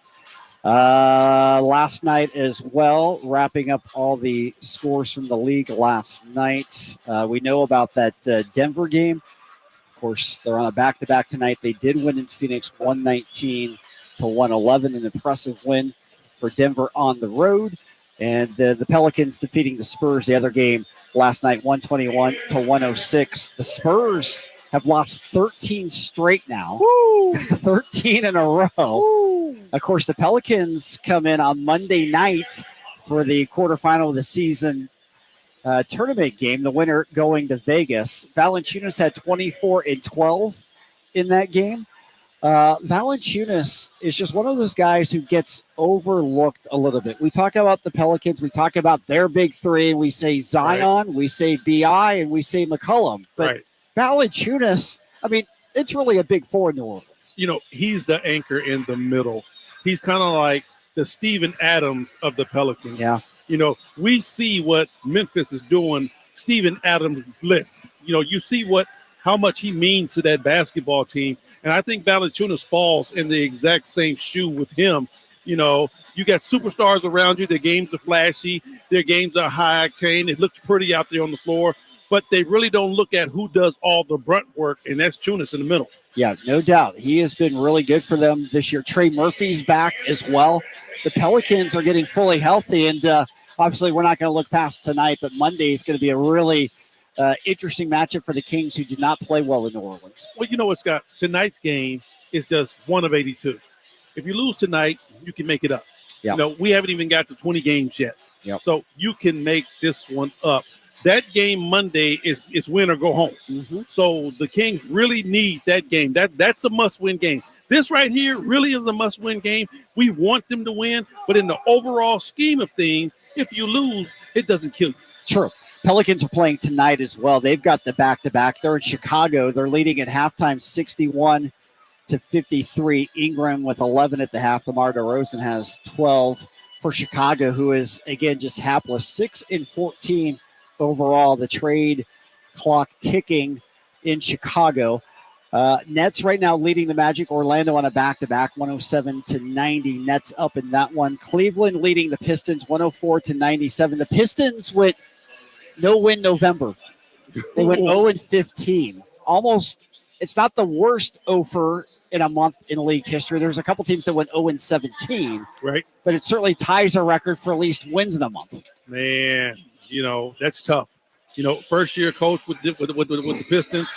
Last night as well, wrapping up all the scores from the league last night. We know about that Denver game. Of course, they're on a back-to-back tonight. They did win in Phoenix 119-111, an impressive win for Denver on the road. And the Pelicans defeating the Spurs, the other game last night, 121-106. The Spurs have lost 13 straight now. Woo! 13 in a row. Woo! Of course, the Pelicans come in on Monday night for the quarterfinal of the season tournament game, the winner going to Vegas. Valanciunas had 24 and 12 in that game. Valanciunas is just one of those guys who gets overlooked a little bit. We talk about the Pelicans, we talk about their big three, and we say Zion, we say B.I., and we say McCollum. But Valanciunas, I mean, it's really a big four in New Orleans. You know, he's the anchor in the middle. He's kind of like the Steven Adams of the Pelicans. Yeah. You know, we see what Memphis is doing, Steven Adams' list. You know, you see how much he means to that basketball team. And I think Valanciunas falls in the exact same shoe with him. You know, you got superstars around you. Their games are flashy. Their games are high octane. It looks pretty out there on the floor. But they really don't look at who does all the brunt work, and that's Tunis in the middle. Yeah, no doubt. He has been really good for them this year. Trey Murphy's back as well. The Pelicans are getting fully healthy, and obviously we're not going to look past tonight, but Monday is going to be a really interesting matchup for the Kings, who did not play well in New Orleans. Well, you know what, Scott? Tonight's game is just one of 82. If you lose tonight, you can make it up. Yep. You know, we haven't even got to 20 games yet. Yep. So you can make this one up. That game Monday is win or go home. Mm-hmm. So the Kings really need that game. That's a must-win game. This right here really is a must-win game. We want them to win, but in the overall scheme of things, if you lose, it doesn't kill you. True. Pelicans are playing tonight as well. They've got the back-to-back. They're in Chicago. They're leading at halftime 61-53. Ingram with 11 at the half. DeMar DeRozan has 12 for Chicago, who is, again, just hapless. 6-14 overall. The trade clock ticking in Chicago. Nets right now leading the Magic. Orlando on a back-to-back, 107-90. Nets up in that one. Cleveland leading the Pistons, 104-97. The Pistons went no-win November. They went 0-15. Almost, it's not the worst over in a month in league history. There's a couple teams that went 0-17. Right. But it certainly ties a record for least wins in a month. Man, you know, that's tough. You know, first-year coach with the Pistons,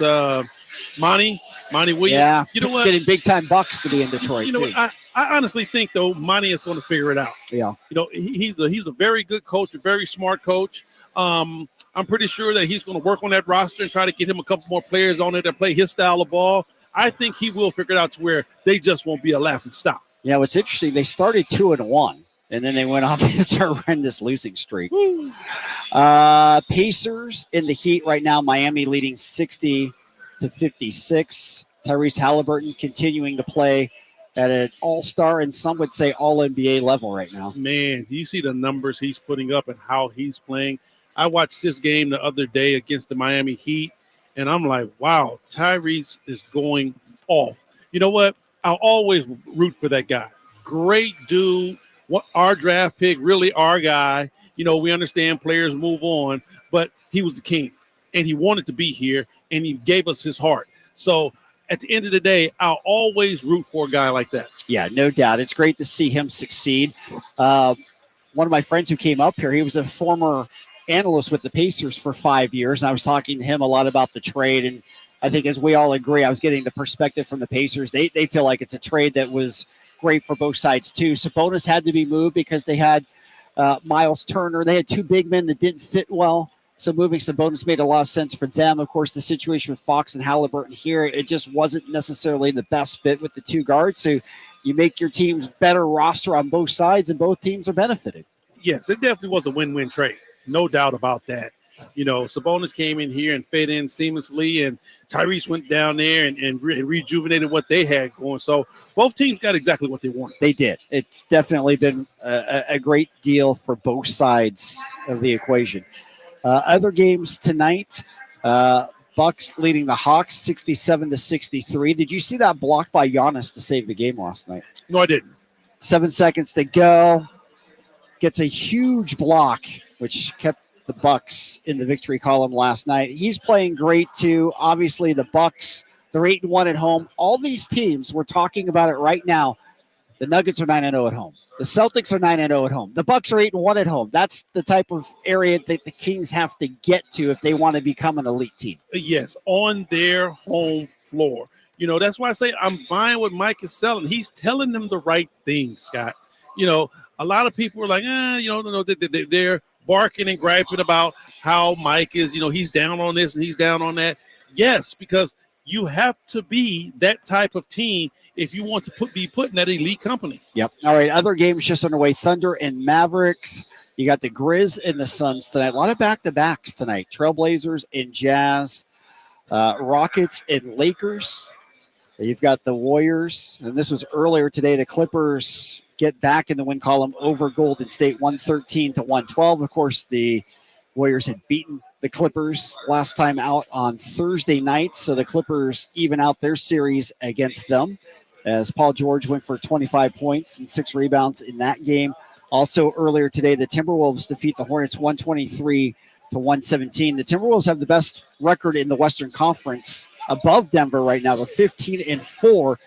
Monty Williams. Yeah, you know what? Getting big-time bucks to be in Detroit. You know what? I honestly think, though, Monty is going to figure it out. Yeah. You know, he's a very good coach, a very smart coach. I'm pretty sure that he's going to work on that roster and try to get him a couple more players on it that play his style of ball. I think he will figure it out to where they just won't be a laughing stock. Yeah, what's interesting, they started 2-1. And then they went off this horrendous losing streak. Pacers in the heat right now. Miami leading 60-56. Tyrese Halliburton continuing to play at an all-star and some would say all-NBA level right now. Man, do you see the numbers he's putting up and how he's playing? I watched this game the other day against the Miami Heat, and I'm like, wow, Tyrese is going off. You know what? I'll always root for that guy. Great dude. What our draft pick, really our guy. You know, we understand players move on, but he was the king, and he wanted to be here, and he gave us his heart. So at the end of the day, I'll always root for a guy like that. Yeah, no doubt. It's great to see him succeed. One of my friends who came up here, he was a former analyst with the Pacers for 5 years, and I was talking to him a lot about the trade, and I think as we all agree, I was getting the perspective from the Pacers. They feel like it's a trade that was great for both sides too. Sabonis had to be moved because they had Miles Turner. They had two big men that didn't fit well. So moving Sabonis made a lot of sense for them. Of course, the situation with Fox and Halliburton here, it just wasn't necessarily the best fit with the two guards. So you make your team's better roster on both sides, and both teams are benefited. Yes, it definitely was a win-win trade. No doubt about that. Sabonis came in here and fit in seamlessly, and Tyrese went down there and rejuvenated what they had going. So both teams got exactly what they wanted. They did. It's definitely been a great deal for both sides of the equation. Other games tonight, Bucks leading the Hawks 67-63. Did you see that block by Giannis to save the game last night? No, I didn't. 7 seconds to go. Gets a huge block, which kept the Bucks in the victory column last night. He's playing great too. Obviously, the Bucks, they're 8-1 at home. All these teams, we're talking about it right now. The Nuggets are 9-0 at home. The Celtics are 9-0 at home. The Bucks are 8-1 at home. That's the type of area that the Kings have to get to if they want to become an elite team. Yes, on their home floor. That's why I say I'm fine with Mike is selling. He's telling them the right things, Scott. A lot of people are like, they're barking and griping about how Mike is, he's down on this and he's down on that. Yes, because you have to be that type of team if you want to be put in that elite company. Yep. All right, other games just underway. Thunder and Mavericks. You got the Grizz and the Suns tonight. A lot of back-to-backs tonight. Trailblazers and Jazz. Rockets and Lakers. You've got the Warriors. And this was earlier today. The Clippers get back in the win column over Golden State 113-112. Of course, the Warriors had beaten the Clippers last time out on Thursday night. So the Clippers even out their series against them, as Paul George went for 25 points and 6 rebounds in that game. Also earlier today, the Timberwolves defeat the Hornets 123-117. The Timberwolves have the best record in the Western Conference above Denver right now. They're 15-4.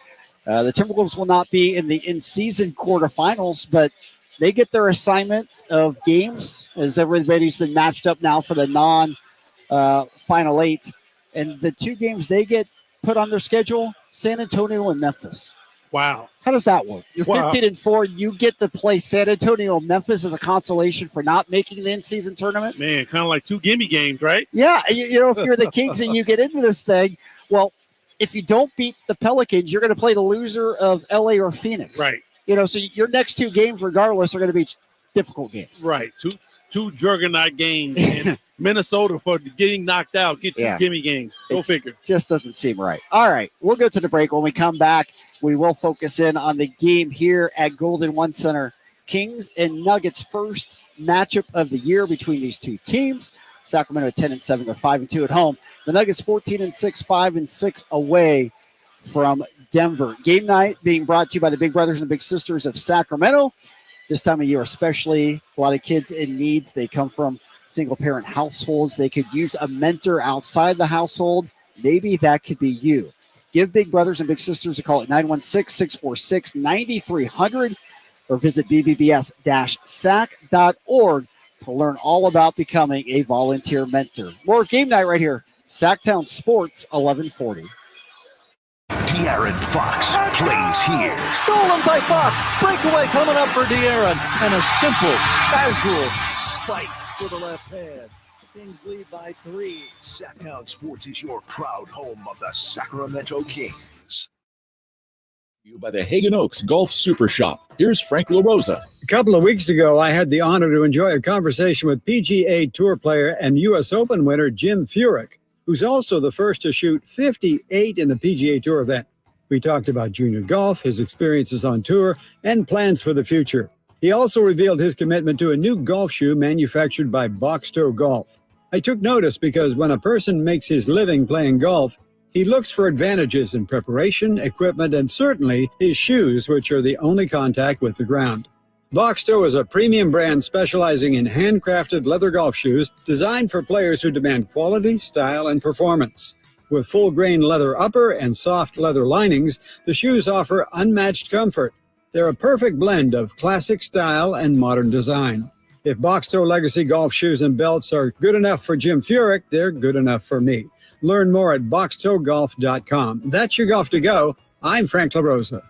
The Timberwolves will not be in the in-season quarterfinals, but they get their assignment of games as everybody's been matched up now for the non-Final 8. And the 2 games they get put on their schedule, San Antonio and Memphis. Wow. How does that work? You're 15-4. You get to play San Antonio and Memphis as a consolation for not making the in-season tournament. Man, kind of like 2 gimme games, right? Yeah. If you're the Kings and you get into this thing, well, if you don't beat the Pelicans, you're going to play the loser of LA or Phoenix. Right. So your next 2 games, regardless, are going to be difficult games. Right. Two juggernaut games. And Minnesota for getting knocked out. Get 2 gimme games. Go figure. Just doesn't seem right. All right. We'll go to the break. When we come back, we will focus in on the game here at Golden One Center. Kings and Nuggets first matchup of the year between these 2 teams. Sacramento 10-7. They're 5-2 at home. The Nuggets 14-6, 5-6 away from Denver. Game night being brought to you by the Big Brothers and Big Sisters of Sacramento. This time of year especially, a lot of kids in needs. They come from single-parent households. They could use a mentor outside the household. Maybe that could be you. Give Big Brothers and Big Sisters a call at 916-646-9300 or visit bbbs-sac.org to learn all about becoming a volunteer mentor. More of Game Night right here. Sactown Sports 1140. De'Aaron Fox plays here. Stolen by Fox. Breakaway coming up for De'Aaron. And a simple, casual spike to the left hand. Kings lead by 3. Sactown Sports is your proud home of the Sacramento Kings. You by the Hagen Oaks Golf Super Shop. Here's Frank LaRosa. A couple of weeks ago, I had the honor to enjoy a conversation with PGA Tour player and U.S. Open winner Jim Furyk, who's also the first to shoot 58 in the PGA Tour event. We talked about junior golf, his experiences on tour, and plans for the future. He also revealed his commitment to a new golf shoe manufactured by Box Toe Golf. I took notice because when a person makes his living playing golf, he looks for advantages in preparation, equipment, and certainly his shoes, which are the only contact with the ground. Box Toe is a premium brand specializing in handcrafted leather golf shoes designed for players who demand quality, style, and performance. With full-grain leather upper and soft leather linings, the shoes offer unmatched comfort. They're a perfect blend of classic style and modern design. If Box Toe Legacy golf shoes and belts are good enough for Jim Furyk, they're good enough for me. Learn more at boxtoegolf.com. That's your golf to go. I'm Frank LaRosa.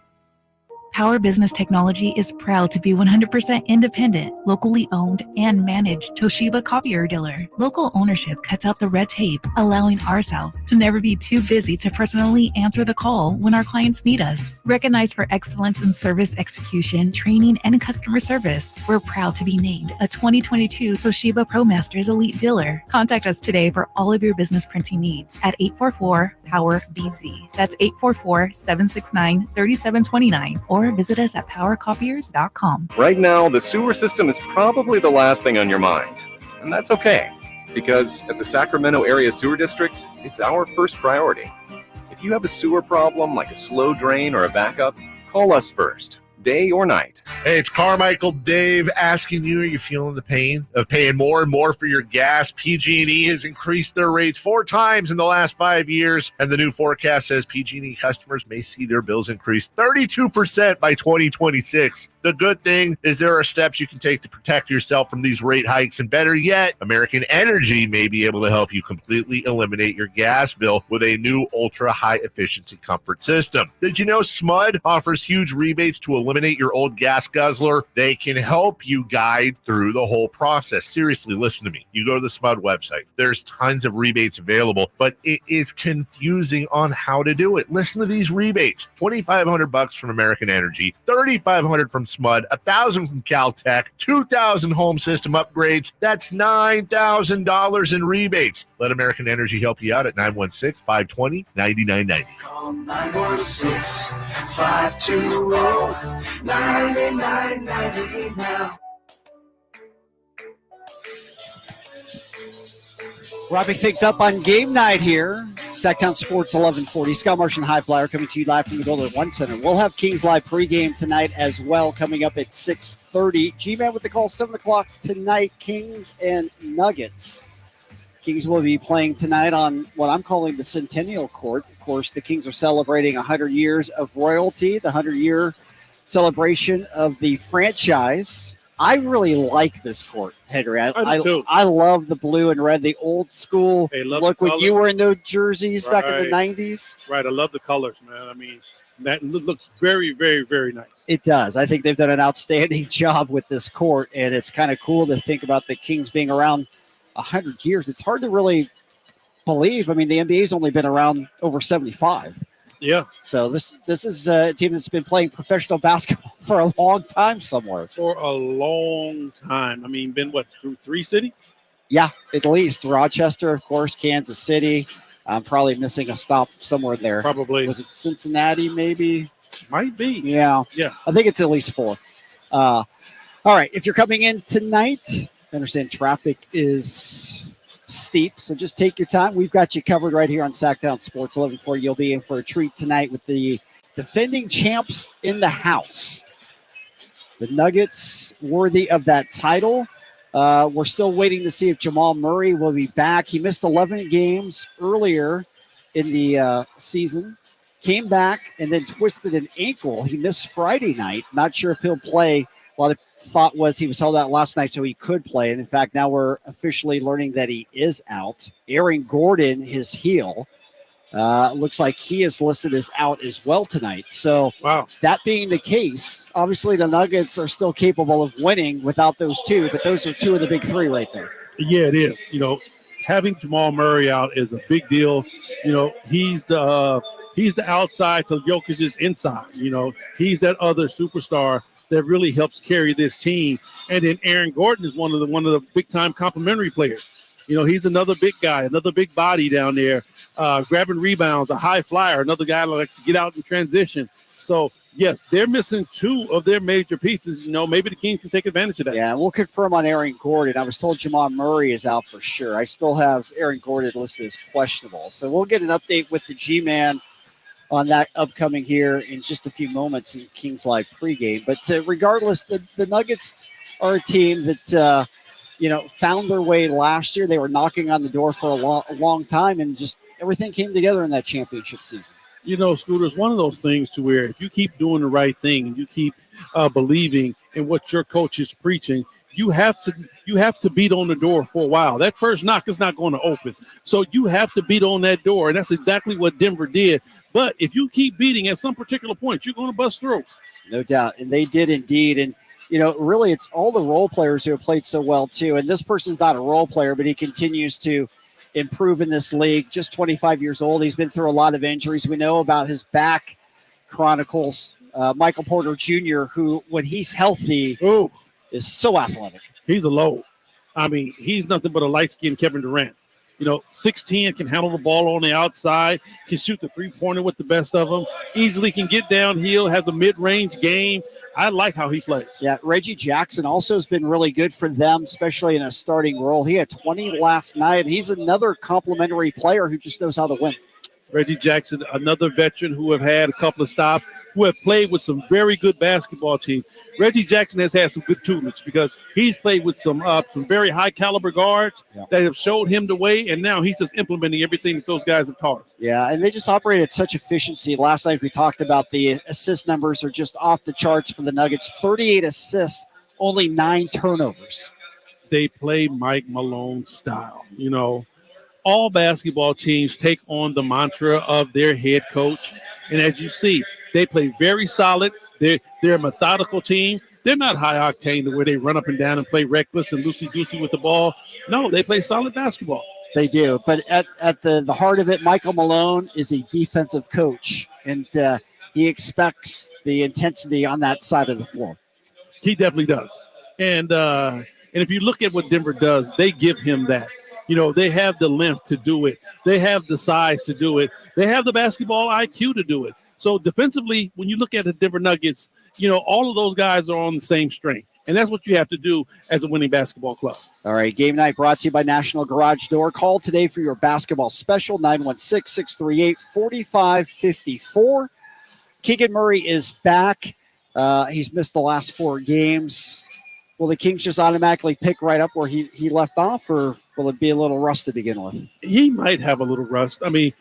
Power Business Technology is proud to be 100% independent, locally owned, and managed Toshiba copier dealer. Local ownership cuts out the red tape, allowing ourselves to never be too busy to personally answer the call when our clients need us. Recognized for excellence in service execution, training, and customer service, we're proud to be named a 2022 Toshiba ProMasters Elite Dealer. Contact us today for all of your business printing needs at 844-POWER-BZ. That's 844-769-3729, or visit us at powercopiers.com. Right now, the sewer system is probably the last thing on your mind. And that's okay, because at the Sacramento Area Sewer District, it's our first priority. If you have a sewer problem like a slow drain or a backup, call us first, day or night. Hey, it's Carmichael Dave asking you, are you feeling the pain of paying more and more for your gas? PG&E has increased their rates 4 times in the last 5 years, and the new forecast says PG&E customers may see their bills increase 32% by 2026. The good thing is there are steps you can take to protect yourself from these rate hikes, and better yet, American Energy may be able to help you completely eliminate your gas bill with a new ultra-high efficiency comfort system. Did you know SMUD offers huge rebates to eliminate your old gas guzzler? They can help you guide through the whole process. Seriously, listen to me. You go to the SMUD website. There's tons of rebates available, but it is confusing on how to do it. Listen to these rebates. $2,500 from American Energy, $3,500 from SMUD, $1,000 from Caltech, $2,000 home system upgrades. That's $9,000 in rebates. Let American Energy help you out at 916-520-9990. Call 916-520-9990 now. Wrapping things up on game night here. Sactown Sports 1140. Scott Marsh and High Flyer coming to you live from the Golden One Center. We'll have Kings Live pregame tonight as well, coming up at 6:30. G-Man with the call, 7 o'clock tonight, Kings and Nuggets. Kings will be playing tonight on what I'm calling the Centennial Court. Of course, the Kings are celebrating 100 years of royalty, the 100-year celebration of the franchise. I really like this court, Henry. I love the blue and red, the old school look when you were in those jerseys back in the 90s. Right, I love the colors, man. I mean, that looks very, very, very nice. It does. I think they've done an outstanding job with this court, and it's kind of cool to think about the Kings being around 100 years. It's hard to really believe. I mean, the NBA's only been around over 75. Yeah. So this is a team that's been playing professional basketball for a long time somewhere. For a long time. I mean, been through 3 cities? Yeah, at least. Rochester, of course, Kansas City. I'm probably missing a stop somewhere there. Probably. Was it Cincinnati, maybe? Might be. Yeah. Yeah. I think it's at least 4. All right. If you're coming in tonight, I understand traffic is steep, so just take your time. We've got you covered right here on Sactown Sports 1140. You'll be in for a treat tonight with the defending champs in the house. The Nuggets worthy of that title. We're still waiting to see if Jamal Murray will be back. He missed 11 games earlier in the season, came back, and then twisted an ankle. He missed Friday night. Not sure if he'll play. A lot of thought was he was held out last night so he could play. And in fact, now we're officially learning that he is out. Aaron Gordon, his heel, looks like he is listed as out as well tonight. So that being the case, obviously the Nuggets are still capable of winning without those two, but those are 2 of the big 3 right there. Yeah, it is. You know, having Jamal Murray out is a big deal. You know, he's the outside to Jokic's inside. You know, he's that other superstar that really helps carry this team. And then Aaron Gordon is one of the big time complimentary players. You know, he's another big guy, another big body down there, grabbing rebounds, a high flyer, another guy that likes to get out in transition. So yes, they're missing 2 of their major pieces. You know, maybe the Kings can take advantage of that. Yeah, we'll confirm on Aaron Gordon. I was told Jamal Murray is out for sure. I still have Aaron Gordon listed as questionable. So we'll get an update with the G-Man on that upcoming here in just a few moments in Kings Live pregame. But regardless, the Nuggets are a team that, found their way last year. They were knocking on the door for a long time, and just everything came together in that championship season. You know, Scooter, it's one of those things to where if you keep doing the right thing and you keep believing in what your coach is preaching, you have to beat on the door for a while. That first knock is not going to open. So you have to beat on that door, and that's exactly what Denver did. But if you keep beating at some particular point, you're going to bust through. No doubt. And they did indeed. And, really it's all the role players who have played so well too. And this person's not a role player, but he continues to improve in this league. Just 25 years old. He's been through a lot of injuries. We know about his back chronicles. Michael Porter Jr., who, when he's healthy, is so athletic. He's a load. I mean, he's nothing but a light-skinned Kevin Durant. 6'10", can handle the ball on the outside, can shoot the three-pointer with the best of them, easily can get downhill, has a mid-range game. I like how he plays. Yeah, Reggie Jackson also has been really good for them, especially in a starting role. He had 20 last night. He's another complimentary player who just knows how to win. Reggie Jackson, another veteran who have had a couple of stops, who have played with some very good basketball teams. Reggie Jackson has had some good tutelage because he's played with some very high caliber guards that have showed him the way, and now he's just implementing everything that those guys have taught him. Yeah, and they just operate at such efficiency. Last night we talked about the assist numbers are just off the charts for the Nuggets. 38 assists, only 9 turnovers. They play Mike Malone style, All basketball teams take on the mantra of their head coach. And as you see, they play very solid. They're a methodical team. They're not high octane to where they run up and down and play reckless and loosey-goosey with the ball. No, they play solid basketball. They do. But at the heart of it, Michael Malone is a defensive coach, and he expects the intensity on that side of the floor. He definitely does. And if you look at what Denver does, they give him that. They have the length to do it. They have the size to do it. They have the basketball IQ to do it. So defensively, when you look at the Denver Nuggets, all of those guys are on the same string. And that's what you have to do as a winning basketball club. All right, game night brought to you by National Garage Door. Call today for your basketball special, 916-638-4554. Keegan Murray is back. He's missed the last 4 games. Will the Kings just automatically pick right up where he left off, or will it be a little rust to begin with? He might have a little rust. I mean,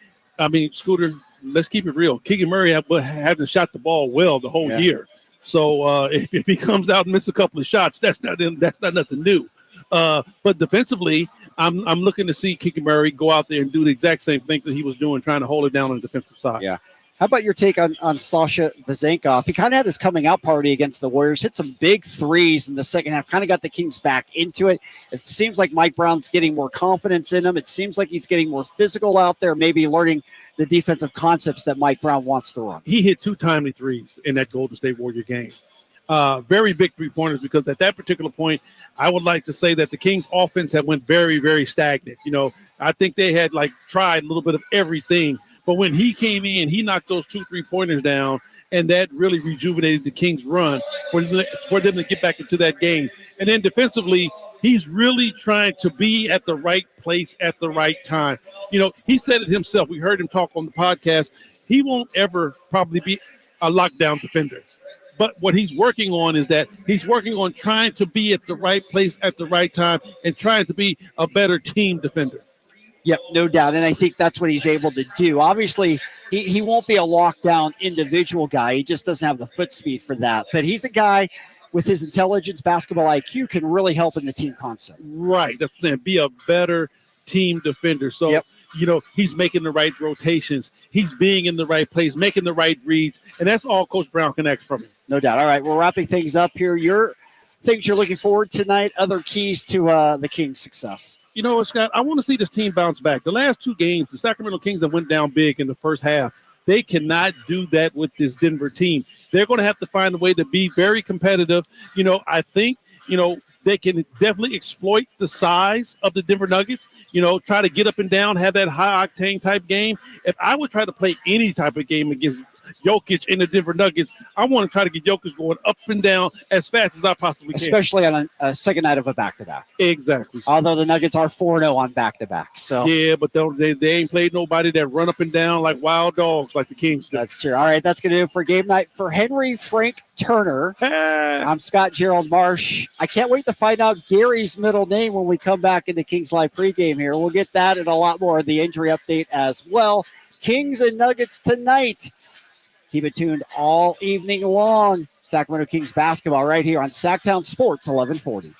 Scooter, let's keep it real. Keegan Murray hasn't shot the ball well the whole year. So if he comes out and misses a couple of shots, that's not nothing new. But defensively, I'm looking to see Keegan Murray go out there and do the exact same things that he was doing, trying to hold it down on the defensive side. Yeah. How about your take on Sasha Vezenkov? He kind of had his coming out party against the Warriors, hit some big threes in the second half, kind of got the Kings back into it. It seems like Mike Brown's getting more confidence in him. It seems like he's getting more physical out there, maybe learning the defensive concepts that Mike Brown wants to run. He hit 2 timely threes in that Golden State Warrior game. Very big three-pointers, because at that particular point, I would like to say that the Kings offense had went very, very stagnant. I think they had tried a little bit of everything. But when he came in, he knocked those 2 3-pointers down, and that really rejuvenated the Kings' run for them to get back into that game. And then defensively, he's really trying to be at the right place at the right time. He said it himself. We heard him talk on the podcast. He won't ever probably be a lockdown defender. But what he's working on is that he's working on trying to be at the right place at the right time and trying to be a better team defender. Yep, no doubt. And I think that's what he's able to do. Obviously, he won't be a lockdown individual guy. He just doesn't have the foot speed for that. But he's a guy with his intelligence, basketball IQ, can really help in the team concept. Right. That's the thing. Be a better team defender. So, he's making the right rotations. He's being in the right place, making the right reads. And that's all Coach Brown can ask from him. No doubt. All right, we're wrapping things up here. Your things you're looking forward tonight, other keys to the Kings' success. Scott, I want to see this team bounce back. The last 2 games, the Sacramento Kings that went down big in the first half, they cannot do that with this Denver team. They're going to have to find a way to be very competitive. I think, they can definitely exploit the size of the Denver Nuggets, try to get up and down, have that high-octane type game. If I would try to play any type of game against Jokic in the Denver Nuggets, I want to try to get Jokic going up and down as fast as I possibly can. Especially on a second night of a back-to-back. Exactly. Although the Nuggets are 4-0 on back-to-back. So yeah, but they ain't played nobody that run up and down like wild dogs like the Kings do. That's true. All right, that's going to do it for game night. For Henry Frank Turner, I'm Scott Gerald Marsh. I can't wait to find out Gary's middle name when we come back into Kings Live pregame here. We'll get that and a lot more of the injury update as well. Kings and Nuggets tonight. Keep it tuned all evening long. Sacramento Kings basketball right here on Sactown Sports 1140.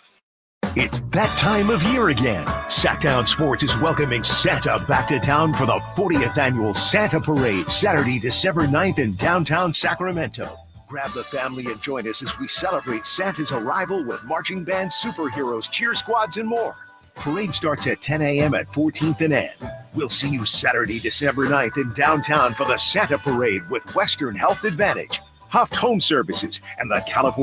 It's that time of year again. Sactown Sports is welcoming Santa back to town for the 40th annual Santa Parade, Saturday, December 9th in downtown Sacramento. grab the family and join us as we celebrate Santa's arrival with marching bands, superheroes, cheer squads, and more. Parade starts at 10 a.m. at 14th and N. We'll see you Saturday, December 9th in downtown for the Santa Parade with Western Health Advantage, Huff Home Services, and the California